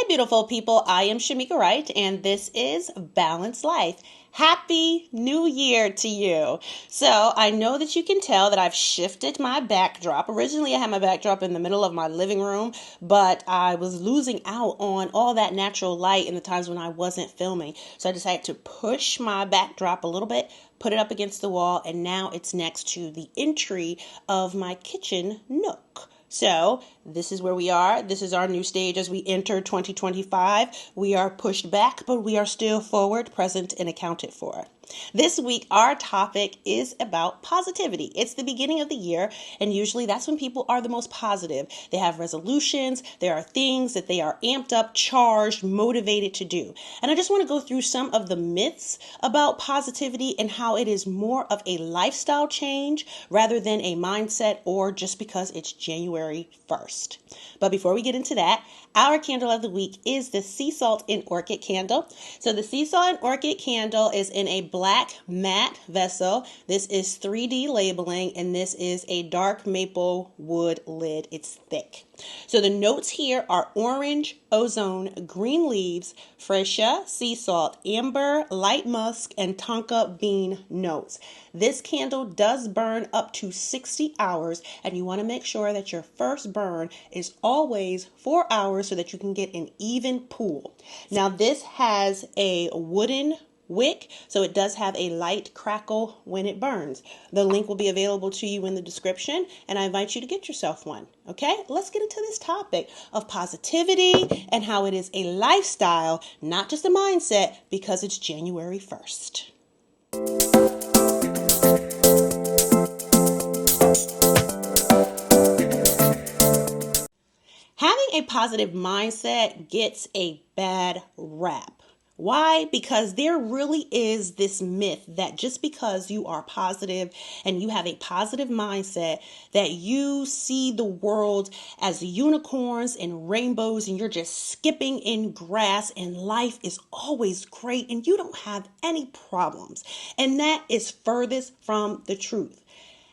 Beautiful people. I am Shemeka Wright, and this is Balanced Life. Happy New Year to you. So I know that you can tell that I've shifted my backdrop. Originally, I had my backdrop in the middle of my living room, but I was losing out on all that natural light in the times when I wasn't filming. So I decided to push my backdrop a little bit, put it up against the wall, and now it's next to the entry of my kitchen nook. So this is where we are. This is our new stage as we enter 2025. We are pushed back, but we are still forward, present, and accounted for. This week, our topic is about positivity. It's the beginning of the year, and usually that's when people are the most positive. They have resolutions. There are things that they are amped up, charged, motivated to do. And I just want to go through some of the myths about positivity and how it is more of a lifestyle change rather than a mindset or just because it's January 1st. But before we get into that, our candle of the week is the Sea Salt and Orchid candle. So the Sea Salt and Orchid candle is in a black matte vessel. This is 3D labeling, and this is a dark maple wood lid. It's thick. So the notes here are orange, ozone, green leaves, freesia, sea salt, amber, light musk, and tonka bean notes. This candle does burn up to 60 hours, and you want to make sure that your first burn is always 4 hours so that you can get an even pool. Now this has a wooden wick, so it does have a light crackle when it burns. The link will be available to you in the description, and I invite you to get yourself one. Okay, let's get into this topic of positivity and how it is a lifestyle, not just a mindset, because it's January 1st. Having a positive mindset gets a bad rap. Why? Because there really is this myth that just because you are positive and you have a positive mindset, that you see the world as unicorns and rainbows and you're just skipping in grass and life is always great and you don't have any problems. And that is furthest from the truth.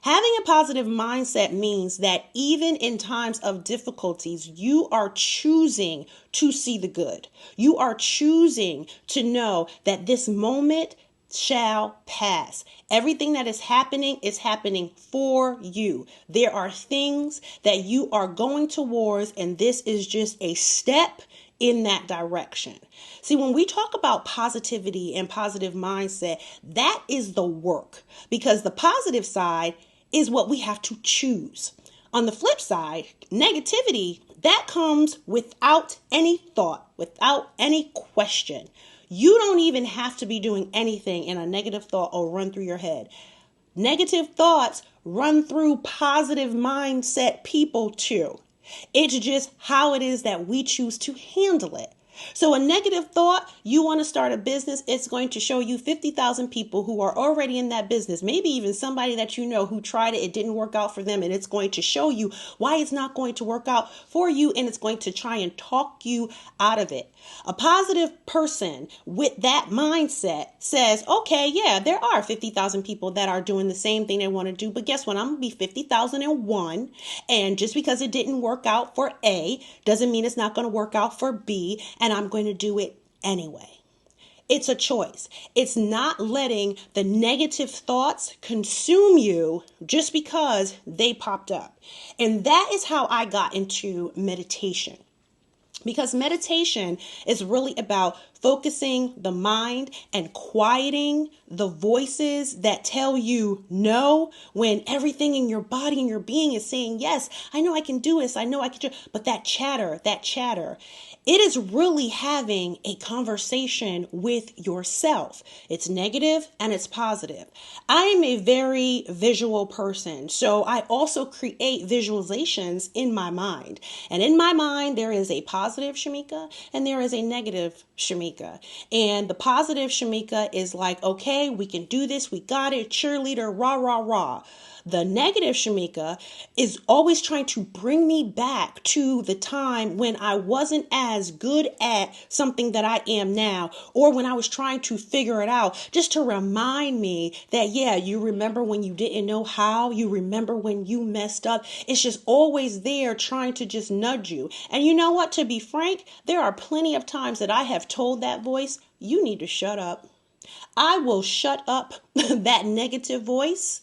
Having a positive mindset means that even in times of difficulties, you are choosing to see the good. You are choosing to know that this moment shall pass. Everything that is happening for you. There are things that you are going towards, and this is just a step in that direction. See, when we talk about positivity and positive mindset, that is the work, because the positive side is what we have to choose. On the flip side, negativity, that comes without any thought, without any question. You don't even have to be doing anything and a negative thought will run through your head. Negative thoughts run through positive mindset people too. It's just how it is that we choose to handle it. So a negative thought, you want to start a business, it's going to show you 50,000 people who are already in that business, maybe even somebody that you know who tried it, it didn't work out for them, and it's going to show you why it's not going to work out for you, and it's going to try and talk you out of it. A positive person with that mindset says, okay, yeah, there are 50,000 people that are doing the same thing they want to do, but guess what? I'm going to be 50,001, and just because it didn't work out for A doesn't mean it's not going to work out for B, and I'm going to do it anyway. It's a choice. It's not letting the negative thoughts consume you just because they popped up. And that is how I got into meditation. Because meditation is really about focusing the mind and quieting the voices that tell you no when everything in your body and your being is saying, yes, I know I can do this. I know I can do it. But that chatter, it is really having a conversation with yourself. It's negative and it's positive. I am a very visual person, so I also create visualizations in my mind. And in my mind, there is a positive Shemeka and there is a negative Shemeka. Shemeka. And the positive Shemeka is like, okay, we can do this. We got it. Cheerleader, rah, rah, rah. The negative Shemeka is always trying to bring me back to the time when I wasn't as good at something that I am now, or when I was trying to figure it out, just to remind me that, yeah, you remember when you didn't know how, you remember when you messed up. It's just always there trying to just nudge you. And you know what? To be frank, there are plenty of times that I have told that voice, you need to shut up. I will shut up that negative voice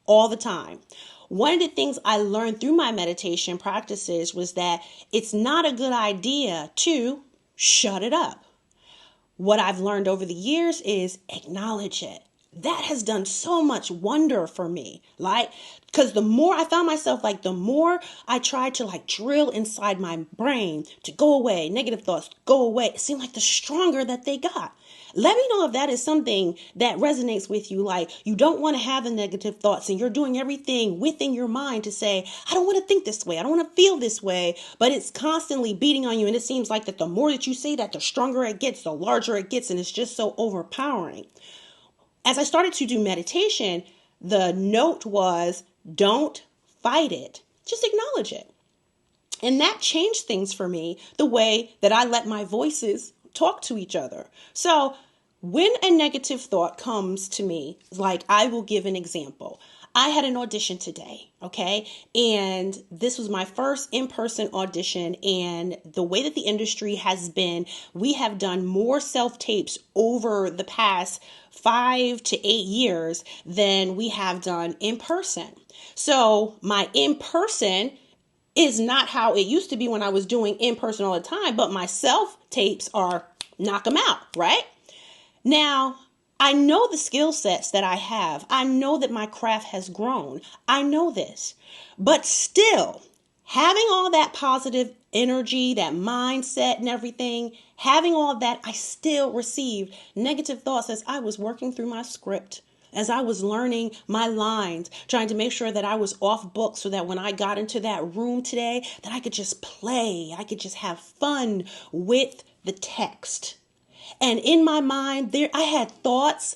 all the time. One of the things I learned through my meditation practices was that it's not a good idea to shut it up. What I've learned over the years is acknowledge it. That has done so much wonder for me. Because the more I found myself, the more I tried to drill inside my brain to go away, negative thoughts, go away, it seemed like the stronger that they got. Let me know if that is something that resonates with you. You don't want to have the negative thoughts and you're doing everything within your mind to say, I don't want to think this way. I don't want to feel this way. But it's constantly beating on you. And it seems like that the more that you say that, the stronger it gets, the larger it gets. And it's just so overpowering. As I started to do meditation, the note was, don't fight it. Just acknowledge it. And that changed things for me, the way that I let my voices talk to each other. So when a negative thought comes to me, I will give an example. I had an audition today, okay? And this was my first in-person audition. And the way that the industry has been, we have done more self-tapes over the past 5 to 8 years than we have done in person. So my in-person is not how it used to be when I was doing in person all the time, but my self tapes are knock them out, right? Now, I know the skill sets that I have. I know that my craft has grown. I know this, but still having all that positive energy, that mindset and everything, having all that, I still received negative thoughts as I was working through my script, as I was learning my lines, trying to make sure that I was off book so that when I got into that room today, that I could just play, I could just have fun with the text. And in my mind, I had thoughts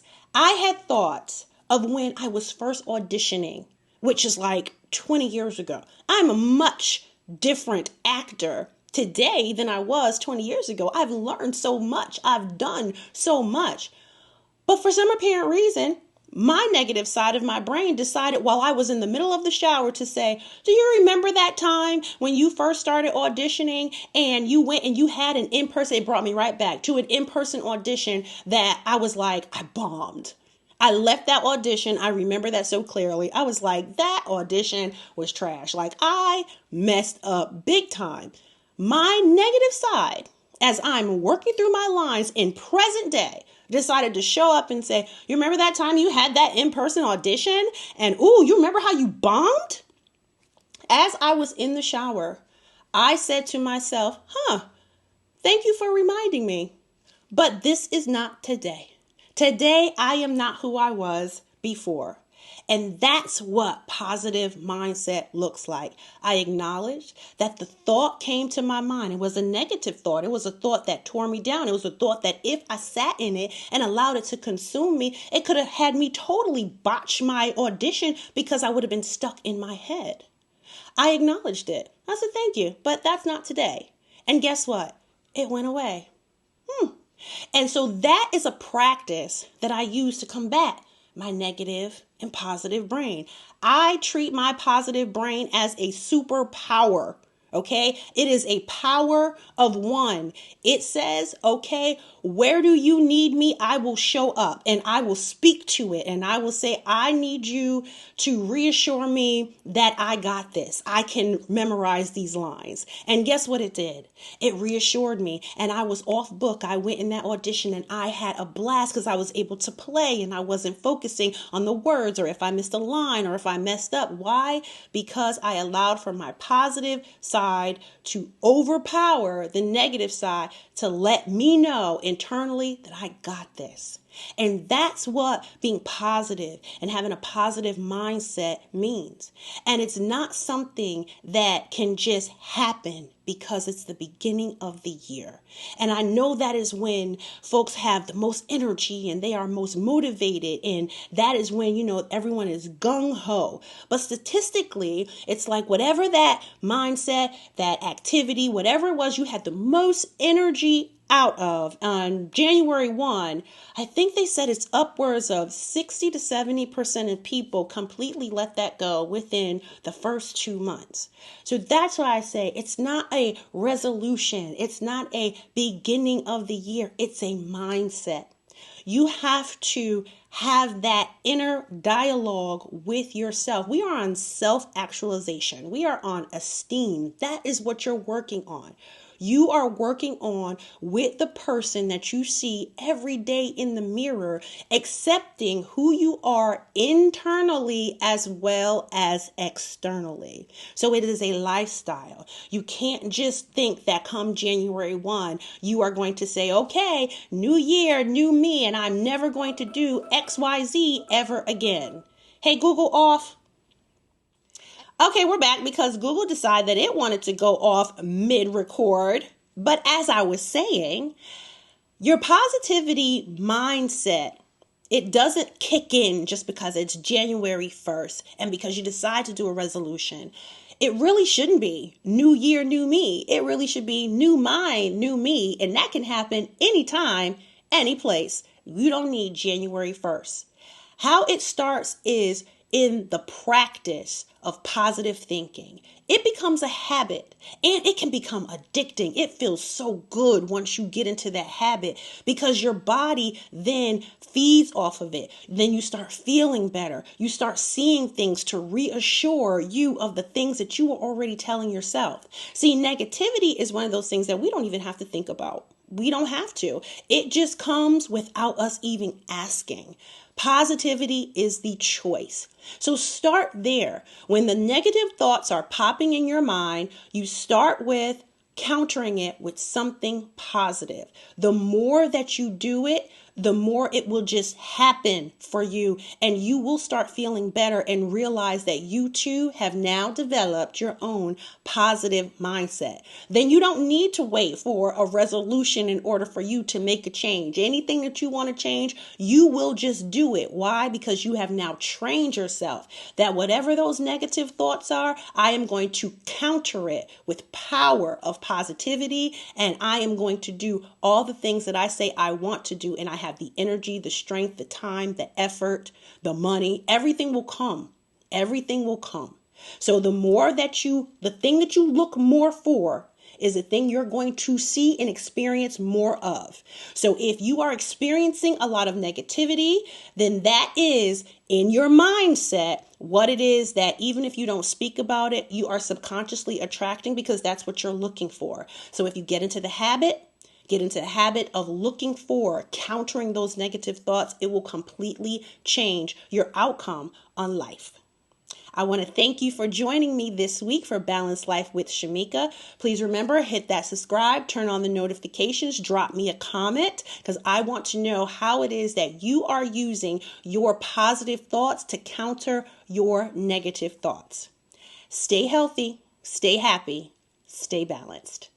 of when I was first auditioning, which is 20 years ago. I'm a much different actor today than I was 20 years ago. I've learned so much. I've done so much. But for some apparent reason, my negative side of my brain decided while I was in the middle of the shower to say, do you remember that time when you first started auditioning and you went and you had an in-person, it brought me right back to an in-person audition that I was I bombed. I left that audition. I remember that so clearly. I was that audition was trash. I messed up big time. My negative side, as I'm working through my lines in present day, decided to show up and say, you remember that time you had that in-person audition? And you remember how you bombed? As I was in the shower, I said to myself, thank you for reminding me. But this is not today. Today, I am not who I was before. And that's what positive mindset looks like. I acknowledged that the thought came to my mind. It was a negative thought. It was a thought that tore me down. It was a thought that if I sat in it and allowed it to consume me, it could have had me totally botch my audition because I would have been stuck in my head. I acknowledged it. I said, thank you, but that's not today. And guess what? It went away. And so that is a practice that I use to combat my negative and positive brain. I treat my positive brain as a superpower. Okay, it is a power of one. It says, okay, where do you need me? I will show up and I will speak to it. And I will say, I need you to reassure me that I got this. I can memorize these lines. And guess what it did? It reassured me. And I was off book. I went in that audition and I had a blast because I was able to play and I wasn't focusing on the words or if I missed a line or if I messed up. Why? Because I allowed for my positive side to overpower the negative side to let me know internally that I got this. And that's what being positive and having a positive mindset means. And it's not something that can just happen because it's the beginning of the year. And I know that is when folks have the most energy and they are most motivated. And that is when, everyone is gung ho. But statistically, it's like whatever that mindset, that activity, whatever it was you had the most energy out of on January 1, I think they said it's upwards of 60 to 70% of people completely let that go within the first 2 months. So that's why I say it's not a resolution. It's not a beginning of the year. It's a mindset. You have to have that inner dialogue with yourself. We are on self-actualization. We are on esteem. That is what you're working on. You are working on with the person that you see every day in the mirror, accepting who you are internally as well as externally. So it is a lifestyle. You can't just think that come January 1, you are going to say, okay, new year, new me, and I'm never going to do XYZ ever again. Hey, Google off. Okay, we're back because Google decided that it wanted to go off mid-record. But as I was saying, your positivity mindset, it doesn't kick in just because it's January 1st and because you decide to do a resolution. It really shouldn't be new year, new me. It really should be new mind, new me. And that can happen anytime, any place. You don't need January 1st. How it starts is in the practice of positive thinking. It becomes a habit and it can become addicting. It feels so good once you get into that habit because your body then feeds off of it. Then you start feeling better. You start seeing things to reassure you of the things that you were already telling yourself. See, negativity is one of those things that we don't even have to think about. We don't have to. It just comes without us even asking. Positivity is the choice. So start there. When the negative thoughts are popping in your mind, you start with countering it with something positive. The more that you do it, the more it will just happen for you, and you will start feeling better and realize that you too have now developed your own positive mindset. Then you don't need to wait for a resolution in order for you to make a change. Anything that you want to change, you will just do it. Why? Because you have now trained yourself that whatever those negative thoughts are, I am going to counter it with power of positivity, and I am going to do all the things that I say I want to do, and I have the energy, the strength, the time, the effort, the money, everything will come. Everything will come. So the thing that you look more for is the thing you're going to see and experience more of. So if you are experiencing a lot of negativity, then that is in your mindset what it is that even if you don't speak about it, you are subconsciously attracting because that's what you're looking for. So if you get into the habit of looking for, countering those negative thoughts, it will completely change your outcome on life. I want to thank you for joining me this week for Balanced Life with Shemeka. Please remember, hit that subscribe, turn on the notifications, drop me a comment because I want to know how it is that you are using your positive thoughts to counter your negative thoughts. Stay healthy, stay happy, stay balanced.